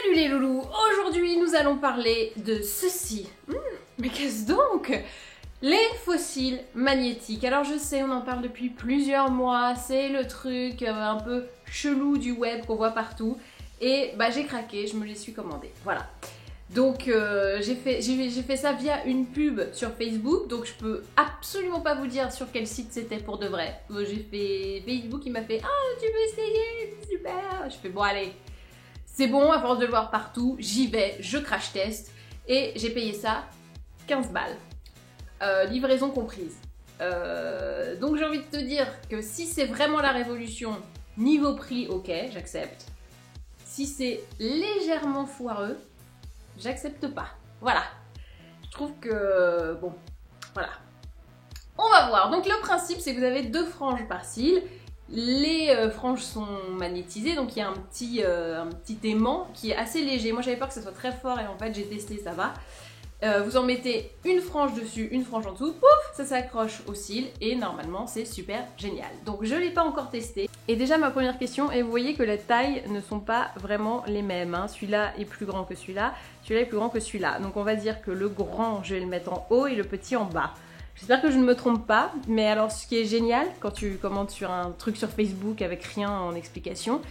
Salut les loulous, aujourd'hui nous allons parler de ceci. Mais qu'est-ce donc? Les fossiles magnétiques. Alors je sais, on en parle depuis plusieurs mois, c'est le truc un peu chelou du web qu'on voit partout. Et bah j'ai craqué, je me les suis commandés, voilà. Donc j'ai fait ça via une pub sur Facebook, donc je peux absolument pas vous dire sur quel site c'était pour de vrai. J'ai fait Facebook, il m'a fait « Ah, tu veux essayer? Super !» Je fais « Bon allez, c'est bon, à force de le voir partout, j'y vais, je crash test. » Et j'ai payé ça 15 balles, livraison comprise. Donc j'ai envie de te dire que si c'est vraiment la révolution, niveau prix, ok, j'accepte. Si c'est légèrement foireux, j'accepte pas. Voilà. Je trouve que... bon, voilà. On va voir. Donc le principe, c'est que vous avez deux franges par cils. Les franges sont magnétisées, donc il y a un petit aimant qui est assez léger. Moi j'avais peur que ça soit très fort et en fait j'ai testé, ça va. Vous en mettez une frange dessus, une frange en dessous, pouf, ça s'accroche au cil et normalement c'est super génial. Donc je ne l'ai pas encore testé. Et déjà ma première question, et vous voyez que les tailles ne sont pas vraiment les mêmes, hein. Celui-là est plus grand que celui-là est plus grand que celui-là. Donc on va dire que le grand je vais le mettre en haut et le petit en bas. J'espère que je ne me trompe pas, mais alors ce qui est génial quand tu commandes sur un truc sur Facebook avec rien en explication,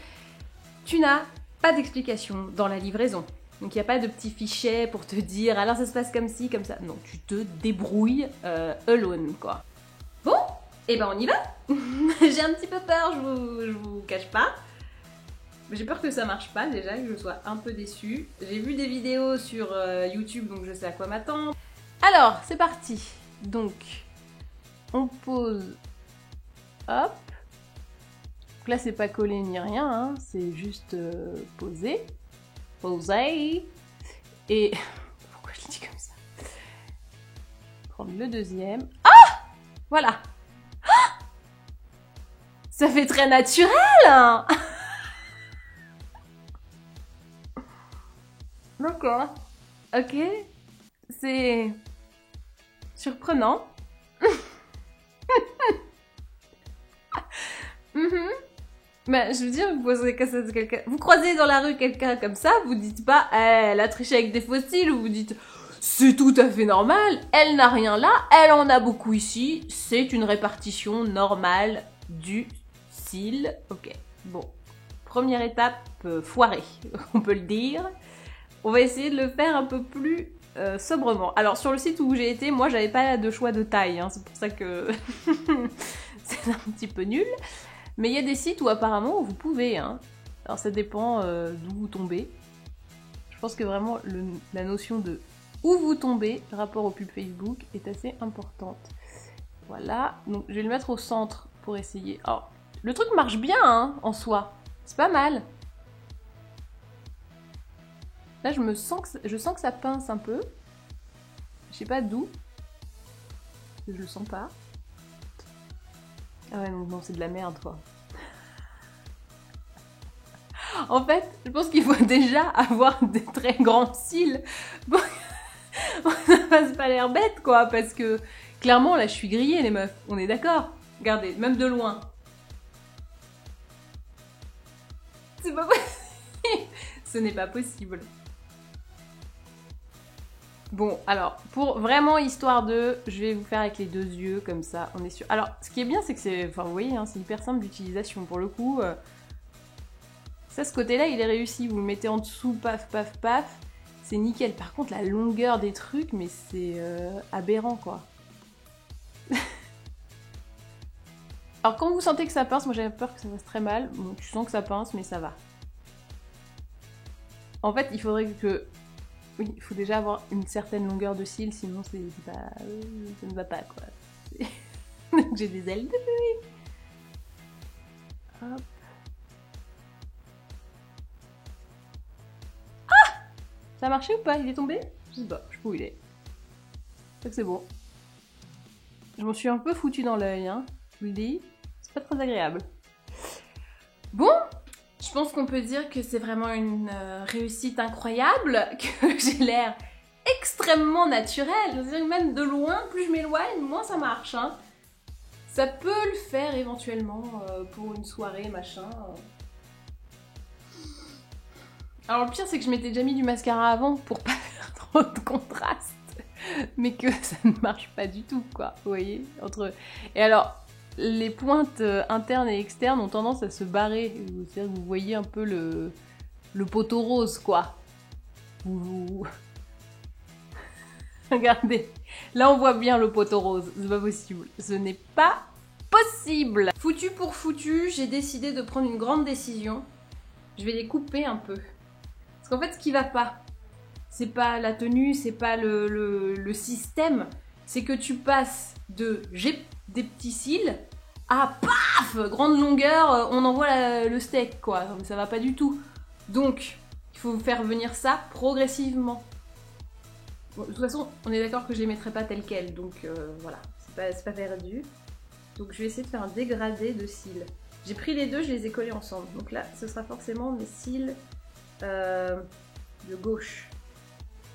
tu n'as pas d'explication dans la livraison. Donc il n'y a pas de petit fichet pour te dire alors ça se passe comme ci, comme ça. Non, tu te débrouilles alone quoi. Bon, et ben on y va. J'ai un petit peu peur, je vous cache pas. J'ai peur que ça marche pas déjà, que je sois un peu déçue. J'ai vu des vidéos sur YouTube donc je sais à quoi m'attendre. Alors, c'est parti. Donc, on pose. Hop. Donc là, c'est pas collé ni rien, hein, c'est juste posé. Poser. Et pourquoi je le dis comme ça? Prendre le deuxième. Ah! Voilà. Ah! Ça fait très naturel, hein. D'accord. Ok. C'est surprenant. Mais je veux dire, vous croisez dans la rue quelqu'un comme ça, vous dites pas elle a triché avec des fossiles, ou vous dites c'est tout à fait normal, elle n'a rien là, elle en a beaucoup ici, c'est une répartition normale du cil. Ok, bon, première étape foirée, on peut le dire. On va essayer de le faire un peu plus sobrement. Alors sur le site où j'ai été, moi j'avais pas de choix de taille, hein, c'est pour ça que c'est un petit peu nul. Mais il y a des sites où apparemment vous pouvez, hein. Alors ça dépend d'où vous tombez. Je pense que vraiment la notion de où vous tombez par rapport au pub Facebook est assez importante. Voilà, donc je vais le mettre au centre pour essayer. Alors, le truc marche bien hein, en soi, c'est pas mal. Là je sens que ça pince un peu. Je sais pas d'où. Je le sens pas. Ah ouais, non, c'est de la merde, quoi. En fait, je pense qu'il faut déjà avoir des très grands cils pour que ça fasse pas l'air bête, quoi. Parce que, clairement, là, je suis grillée, les meufs. On est d'accord? Regardez, même de loin. C'est pas possible. Ce n'est pas possible. Bon, alors, pour vraiment histoire de... Je vais vous faire avec les deux yeux, comme ça, on est sûr. Alors, ce qui est bien, c'est que c'est... Enfin, vous voyez, hein, c'est hyper simple d'utilisation. Pour le coup, ça, ce côté-là, il est réussi. Vous le mettez en dessous, paf, paf, paf. C'est nickel. Par contre, la longueur des trucs, mais c'est aberrant, quoi. Alors, quand vous sentez que ça pince, moi, j'avais peur que ça fasse très mal. Bon, tu sens que ça pince, mais ça va. En fait, il faudrait que... Oui, il faut déjà avoir une certaine longueur de cils, sinon ça ne va pas, quoi. J'ai des ailes de bébé. Hop. Ah! Ça a marché ou pas? Il est tombé? Je sais pas, je sais pas où il est. Je crois que c'est bon. Je m'en suis un peu foutue dans l'œil, hein. Je vous le dis, c'est pas très agréable. Bon, je pense qu'on peut dire que c'est vraiment une réussite incroyable, que j'ai l'air extrêmement naturelle. Je veux dire, même de loin, plus je m'éloigne, moins ça marche. Hein. Ça peut le faire éventuellement pour une soirée, machin. Alors le pire c'est que je m'étais déjà mis du mascara avant pour pas faire trop de contraste, mais que ça ne marche pas du tout quoi, vous voyez entre... Et alors les pointes internes et externes ont tendance à se barrer, c'est-à-dire que vous voyez un peu le poteau rose quoi. Regardez, là on voit bien le poteau rose, c'est pas possible, ce n'est pas possible. Foutu pour foutu, j'ai décidé de prendre une grande décision, je vais les couper un peu. Parce qu'en fait ce qui va pas, c'est pas la tenue, c'est pas le système, c'est que tu passes de j'ai des petits cils à paf, grande longueur, on envoie le steak quoi, ça va pas du tout. Donc il faut faire venir ça progressivement. Bon, de toute façon, on est d'accord que je les mettrai pas telles quelles, donc voilà, c'est pas perdu. Donc je vais essayer de faire un dégradé de cils. J'ai pris les deux, je les ai collés ensemble. Donc là, ce sera forcément mes cils de gauche.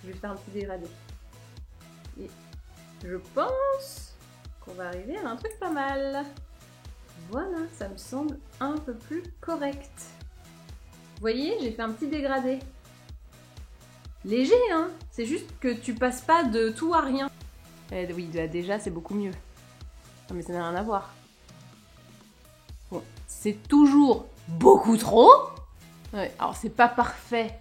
Je vais faire un petit dégradé. Et je pense qu'on va arriver à un truc pas mal. Voilà, ça me semble un peu plus correct. Vous voyez, j'ai fait un petit dégradé. Léger, hein. C'est juste que tu passes pas de tout à rien. Oui, déjà, c'est beaucoup mieux. Non, mais ça n'a rien à voir. Bon, c'est toujours beaucoup trop. Ouais, alors, c'est pas parfait.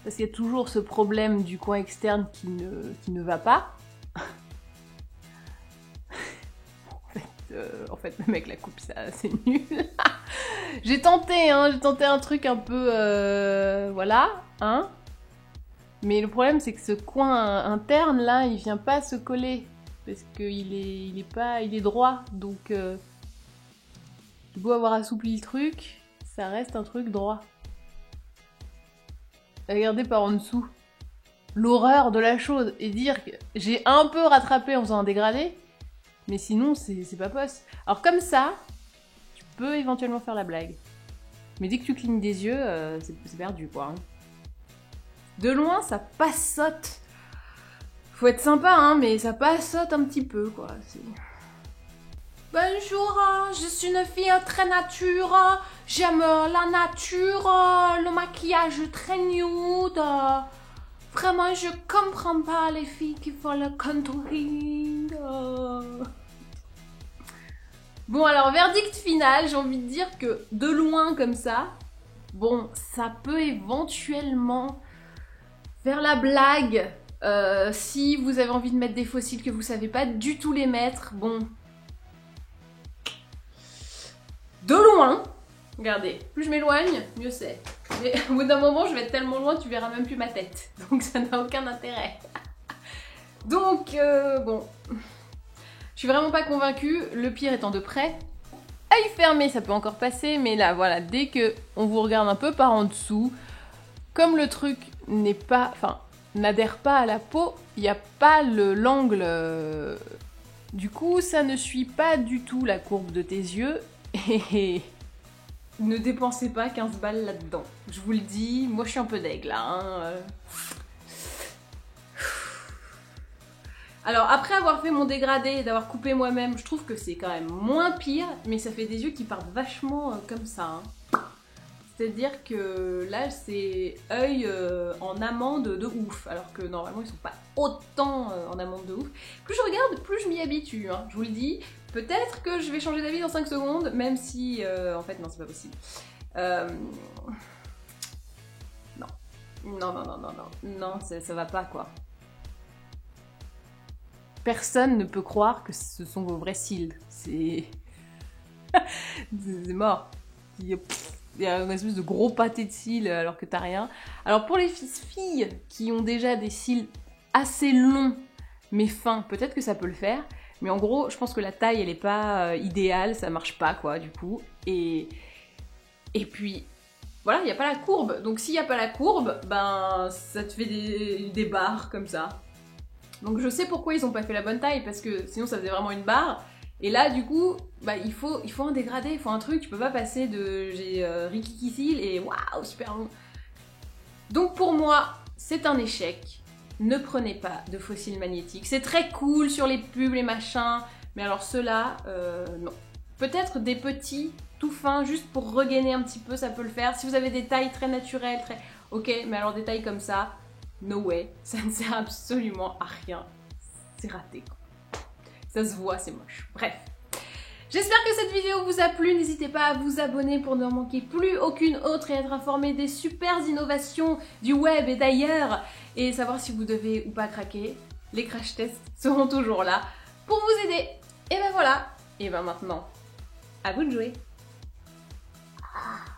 Parce qu'il y a toujours ce problème du coin externe qui ne va pas. En fait, le mec la coupe, ça, c'est nul. J'ai tenté un truc un peu... voilà, hein. Mais le problème, c'est que ce coin interne, là, il vient pas se coller. Parce qu'il est droit. Donc, j'ai beau avoir assoupli le truc, ça reste un truc droit. Regardez par en dessous. L'horreur de la chose. Et dire que j'ai un peu rattrapé en faisant un dégradé, mais sinon, c'est pas possible. Alors comme ça, tu peux éventuellement faire la blague. Mais dès que tu clignes des yeux, c'est perdu, quoi. Hein. De loin, ça passote. Faut être sympa, hein, mais ça passote un petit peu, quoi. Bonjour, je suis une fille très nature. J'aime la nature, le maquillage très nude. Vraiment, je comprends pas les filles qui font le contouring. Bon, alors, verdict final, j'ai envie de dire que de loin, comme ça, bon, ça peut éventuellement... faire la blague, si vous avez envie de mettre des faux cils que vous savez pas du tout les mettre, bon. De loin, regardez, plus je m'éloigne, mieux c'est. Mais au bout d'un moment, je vais être tellement loin, tu verras même plus ma tête. Donc ça n'a aucun intérêt. Donc, bon. Je suis vraiment pas convaincue, le pire étant de près. Œil fermé, ça peut encore passer, mais là, voilà, dès que on vous regarde un peu par en dessous, comme le truc n'est pas, enfin, n'adhère pas à la peau, il n'y a pas l'angle. Du coup, ça ne suit pas du tout la courbe de tes yeux. Et ne dépensez pas 15 balles là-dedans. Je vous le dis, moi je suis un peu deg là. Hein. Alors, après avoir fait mon dégradé et d'avoir coupé moi-même, je trouve que c'est quand même moins pire, mais ça fait des yeux qui partent vachement comme ça. Hein. C'est-à-dire que là, c'est œil en amande de ouf, alors que normalement, ils sont pas autant en amande de ouf. Plus je regarde, plus je m'y habitue, hein, je vous le dis. Peut-être que je vais changer d'avis dans 5 secondes, même si... en fait, non, c'est pas possible. Non. Non, ça va pas, quoi. Personne ne peut croire que ce sont vos vrais cils. C'est... c'est mort. Il y a une espèce de gros pâté de cils alors que t'as rien. Alors pour les filles qui ont déjà des cils assez longs mais fins, peut-être que ça peut le faire. Mais en gros, je pense que la taille, elle est pas idéale, ça marche pas quoi du coup. Et puis, voilà, il n'y a pas la courbe. Donc s'il n'y a pas la courbe, ben ça te fait des barres comme ça. Donc je sais pourquoi ils ont pas fait la bonne taille, parce que sinon ça faisait vraiment une barre. Et là, du coup, bah, il faut un dégradé, il faut un truc. Tu peux pas passer de j'ai rikiki cils et waouh, super long. Donc pour moi, c'est un échec. Ne prenez pas de faux cils magnétiques. C'est très cool sur les pubs, les machins. Mais alors ceux-là, non. Peut-être des petits, tout fins, juste pour regainer un petit peu, ça peut le faire. Si vous avez des tailles très naturelles, très... ok, mais alors détail comme ça, no way, ça ne sert absolument à rien, c'est raté quoi. Ça se voit, c'est moche. Bref. J'espère que cette vidéo vous a plu, n'hésitez pas à vous abonner pour ne manquer plus aucune autre et être informé des super innovations du web et d'ailleurs, et savoir si vous devez ou pas craquer. Les crash tests seront toujours là pour vous aider. Et ben voilà, et ben maintenant, à vous de jouer. Ah.